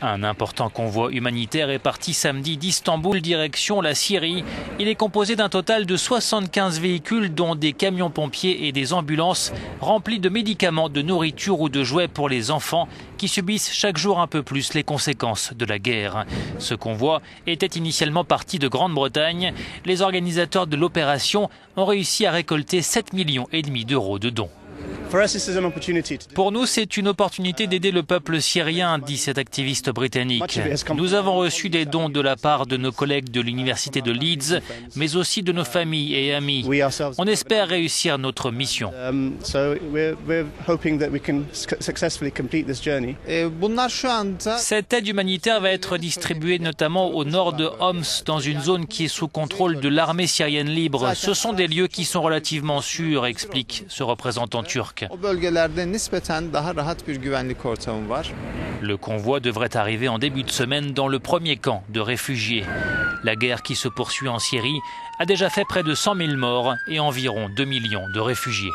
Un important convoi humanitaire est parti samedi d'Istanbul direction la Syrie. Il est composé d'un total de 75 véhicules dont des camions pompiers et des ambulances remplis de médicaments, de nourriture ou de jouets pour les enfants qui subissent chaque jour un peu plus les conséquences de la guerre. Ce convoi était initialement parti de Grande-Bretagne. Les organisateurs de l'opération ont réussi à récolter 7,5 millions d'euros de dons. Pour nous, c'est une opportunité d'aider le peuple syrien, dit cet activiste britannique. Nous avons reçu des dons de la part de nos collègues de l'université de Leeds, mais aussi de nos familles et amis. On espère réussir notre mission. Cette aide humanitaire va être distribuée notamment au nord de Homs, dans une zone qui est sous contrôle de l'armée syrienne libre. Ce sont des lieux qui sont relativement sûrs, explique ce représentant turc. Le convoi devrait arriver en début de semaine dans le premier camp de réfugiés. La guerre qui se poursuit en Syrie a déjà fait près de 100 000 morts et environ 2 millions de réfugiés.